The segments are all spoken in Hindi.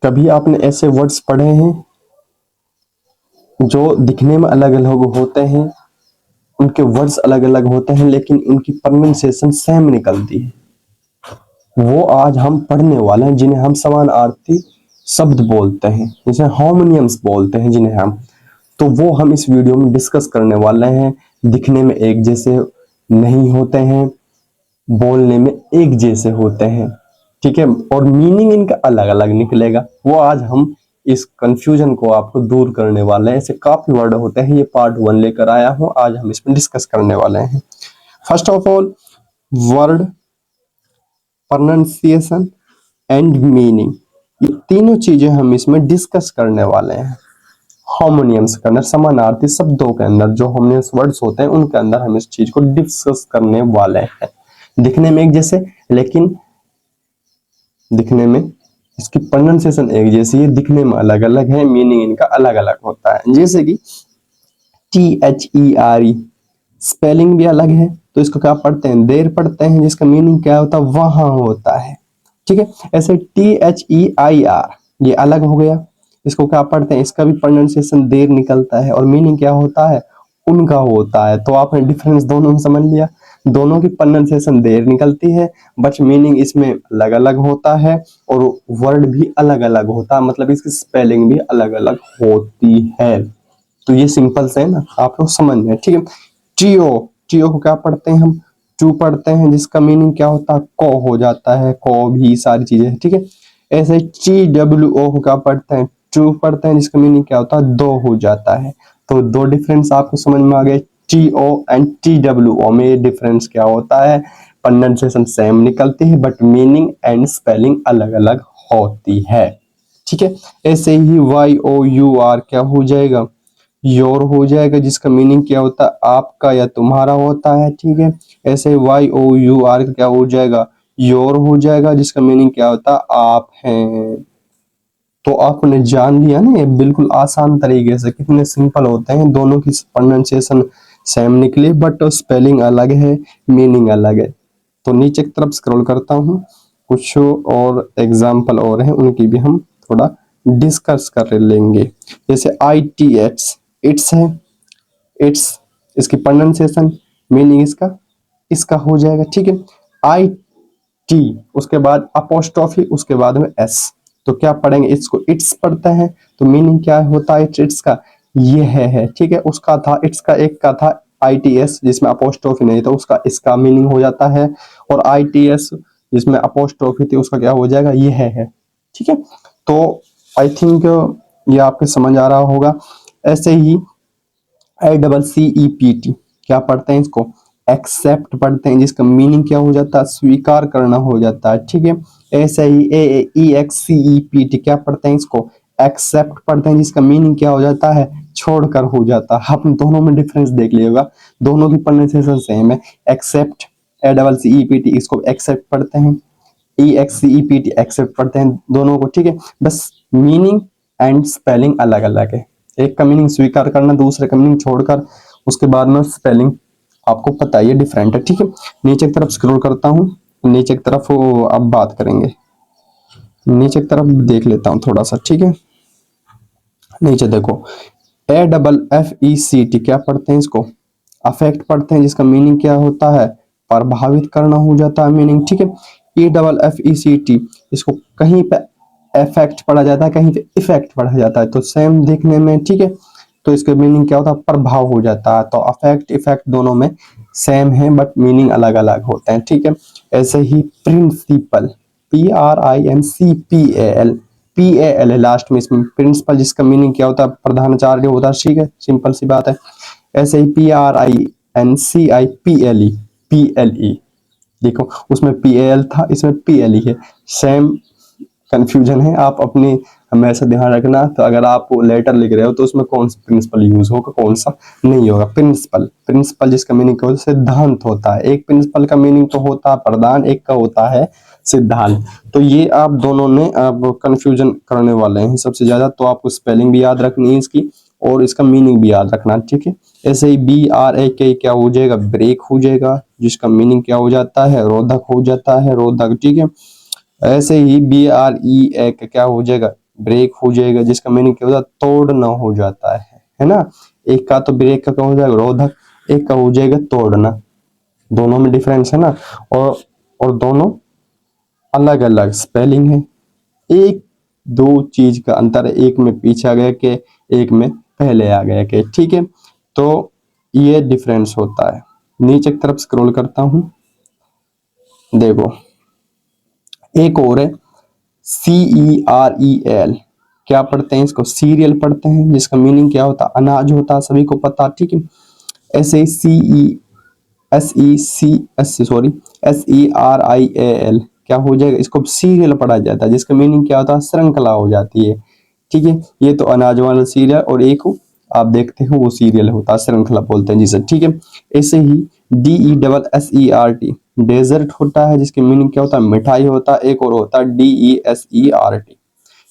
कभी आपने ऐसे वर्ड्स पढ़े हैं जो दिखने में अलग अलग होते हैं, उनके वर्ड्स अलग अलग होते हैं लेकिन उनकी प्रोनाउंसिएशन सेम निकलती है। वो आज हम पढ़ने वाले हैं, जिन्हें हम समानार्थी शब्द बोलते हैं, जिसे होमोनियम्स बोलते हैं जिन्हें हम, तो वो हम इस वीडियो में डिस्कस करने वाले हैं। दिखने में एक जैसे नहीं होते हैं, बोलने में एक जैसे होते हैं, ठीक है, और मीनिंग इनका अलग अलग निकलेगा। वो आज हम इस कंफ्यूजन को आपको दूर करने वाले हैं। ऐसे काफी वर्ड होते हैं, ये पार्ट 1 लेकर आया हूं, आज हम इसमें डिस्कस करने वाले हैं। First of all, word, pronunciation and meaning, ये तीनों चीजें हम इसमें डिस्कस करने वाले हैं। होमोनियम्स के अंदर, समानार्थी शब्दों के अंदर जो होमोनियम्स वर्ड्स होते हैं उनके अंदर हम इस चीज को डिस्कस करने वाले हैं। दिखने में एक जैसे, लेकिन दिखने में इसकी प्रोनाउंसिएशन एक जैसी है, दिखने में अलग अलग है, मीनिंग इनका अलग अलग होता है। जैसे कि THERE, स्पेलिंग भी अलग है, तो इसको क्या पढ़ते हैं, देर पढ़ते हैं, जिसका मीनिंग क्या होता है, वहां होता है, ठीक है। ऐसे THEIR, ये अलग हो गया, इसको क्या पढ़ते हैं, इसका भी प्रोनाउंसिएशन देर निकलता है और मीनिंग क्या होता है, उनका होता है। तो आपने डिफरेंस दोनों में समझ लिया, दोनों की प्रोनाउंसिएशन देर निकलती है, बट मीनिंग इसमें अलग अलग होता है और वर्ड भी अलग अलग होता है, मतलब इसकी स्पेलिंग भी अलग अलग होती है। तो ये सिंपल से है ना, आप लोग समझ रहे हैं, ठीक है। टीओ, टीओ को क्या पढ़ते हैं हम, टू पढ़ते हैं, जिसका मीनिंग क्या होता है, को हो जाता है, को भी सारी चीजें, ठीक है। ऐसे TWO को क्या पढ़ते हैं, टू पढ़ते हैं, जिसका मीनिंग क्या होता है, दो हो जाता है। तो दो डिफरेंस आपको समझ में आ गए, TO एंड TWO में ये डिफरेंस क्या होता है, प्रोनाउंसिएशन सेम निकलती है बट मीनिंग एंड स्पेलिंग अलग अलग होती है, ठीक है। ऐसे ही YOUR क्या हो जाएगा, योर हो जाएगा, जिसका मीनिंग क्या होता है, आपका या तुम्हारा होता है, ठीक है। ऐसे YOUR क्या हो जाएगा, योर हो जाएगा, जिसका मीनिंग क्या होता है, आप हैं। तो आपने जान लिया ना, ये बिल्कुल आसान तरीके से, कितने सिंपल होते हैं, दोनों की प्रोनाउंसिएशन सेम निकली बट स्पेलिंग अलग है, मीनिंग अलग है। तो नीचे की तरफ स्क्रॉल करता हूँ, कुछ और एग्जाम्पल और हैं, उनकी भी हम थोड़ा डिस्कस कर लेंगे। जैसे ITH, इट्स है, इट्स, इसकी प्रोनाउंसिएशन, मीनिंग इसका इसका हो जाएगा, ठीक है। IT, उसके बाद अपोस्ट्रोफी, उसके बाद में S, तो क्या पढ़ेंगे, इसको इट्स पढ़ते हैं, तो मीनिंग क्या होता है इट्स का, ये है, ठीक है। उसका था, इट्स का एक का था ITS, जिसमें अपोस्ट्रोफी नहीं था, उसका इसका मीनिंग हो जाता है, और ITS जिसमें अपोस्ट्रोफी थी, उसका क्या हो जाएगा, ये है, ठीक है। तो आई थिंक ये आपके समझ आ रहा होगा। ऐसे ही ACCEPT, क्या पढ़ते हैं इसको, एक्सेप्ट पढ़ते हैं, जिसका मीनिंग क्या हो जाता है, स्वीकार करना हो जाता है, ठीक है। ऐसे ही EXCEPT क्या पढ़ते हैं इसको, एक्सेप्ट पढ़ते हैं, जिसका मीनिंग क्या हो जाता है, छोड़कर हो जाता है। आप दोनों में डिफरेंस देख लीजिएगा, दोनों की प्रोनाउंसिएशन सेम है। एक्सेप्ट, ACCEPT, इसको एक्सेप्ट पढ़ते हैं, EXCEPT एक्सेप्ट पढ़ते हैं दोनों को, ठीक है। बस मीनिंग एंड स्पेलिंग अलग अलग है, एक का मीनिंग स्वीकार करना, दूसरे का मीनिंग छोड़कर, उसके बाद में स्पेलिंग आपको पता ही है, डिफरेंट है, ठीक है। नीचे की तरफ स्क्रॉल करता हूँ, नीचे की तरफ अब बात करेंगे, नीचे की तरफ देख लेता हूँ थोड़ा सा, ठीक है। नीचे देखो, AFFECT क्या पढ़ते हैं इसको, अफेक्ट पढ़ते हैं, जिसका मीनिंग क्या होता है, प्रभावित करना हो जाता है मीनिंग, ठीक है। EFFECT, इसको कहीं पे इफेक्ट पढ़ा जाता है, कहीं पे इफेक्ट पढ़ा जाता है, तो सेम देखने में, ठीक है। तो इसका मीनिंग क्या होता है, प्रभाव हो जाता है। तो अफेक्ट इफेक्ट दोनों में सेम है बट मीनिंग अलग अलग होते हैं, ठीक है। ऐसे ही प्रिंसिपल, PRINCPAL, PAL है लास्ट में इसमें, प्रिंसिपल, जिसका मीनिंग क्या होता है, प्रधानाचार्य होता है, ठीक है, सिंपल सी बात है। ऐसे ही PRINCIPLE, देखो उसमें PAL था, इसमें PLE है, सेम कंफ्यूजन है। आप अपनी हमेशा ध्यान रखना, तो अगर आप लेटर लिख रहे हो तो उसमें कौन सा प्रिंसिपल यूज होगा, कौन सा नहीं होगा। प्रिंसिपल, प्रिंसिपल जिसका मीनिंग क्या होता है, सिद्धांत होता है। एक प्रिंसिपल का मीनिंग तो होता है प्रधान, एक का होता है सिद्धांत। तो ये आप दोनों ने आप कंफ्यूजन करने वाले हैं सबसे ज्यादा, तो आपको स्पेलिंग भी याद रखनी है इसकी और इसका मीनिंग भी याद रखना, ठीक है। ऐसे ही BRAK क्या हो जाएगा, ब्रेक हो जाएगा, जिसका मीनिंग क्या हो जाता है, रोधक हो जाता है, रोधक, ठीक है। ऐसे ही BRE क्या हो जाएगा, ब्रेक हो जाएगा, जिसका मीनिंग क्या होता है, तोड़ना हो जाता है ना। एक का तो ब्रेक का हो जाएगा रोधक, एक का हो जाएगा तोड़ना, दोनों में डिफरेंस है ना। और दोनों अलग अलग स्पेलिंग है, एक दो चीज का अंतर है, एक में पीछे आ गया के, एक में पहले आ गया के, ठीक है। तो ये डिफरेंस होता है। नीचे की तरफ स्क्रॉल करता हूं, देखो एक और है CEREL, क्या पढ़ते हैं इसको, सीरियल पढ़ते हैं, जिसका मीनिंग क्या होता है, अनाज होता है, सभी को पता, ठीक है। ऐसे SERIAL क्या हो जाएगा, इसको सीरियल पढ़ा जाता है, जिसका मीनिंग क्या होता है, श्रृंखला हो जाती है, ठीक है। ये तो अनाज वाला सीरियल, और एक आप देखते हो वो सीरियल होता है, श्रृंखला बोलते हैं जिसे, ठीक है। ऐसे ही DESSERT डेजर्ट होता है, जिसकी मीनिंग क्या होता है, मिठाई होता है। एक और होता है DESERT,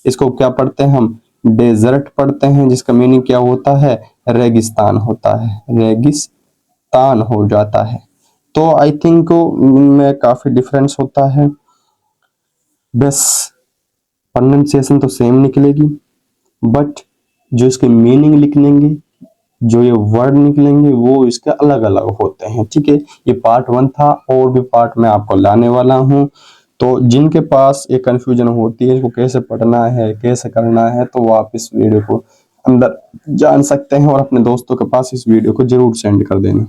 इसको क्या पढ़ते हैं हम, डेजर्ट पढ़ते हैं, जिसका मीनिंग क्या होता है, रेगिस्तान होता है, रेगिस्तान हो जाता है। तो आई थिंक में काफी डिफरेंस होता है, बस प्रोनाउंसिएशन तो सेम निकलेगी, बट जो इसके मीनिंग निकलेंगे, जो ये वर्ड निकलेंगे, वो इसके अलग अलग होते हैं, ठीक है। ये पार्ट 1 था, और भी पार्ट मैं आपको लाने वाला हूँ। तो जिनके पास एक कंफ्यूजन होती है इसको कैसे पढ़ना है, कैसे करना है, तो वो आप इस वीडियो को अंदर जान सकते हैं, और अपने दोस्तों के पास इस वीडियो को जरूर सेंड कर देना।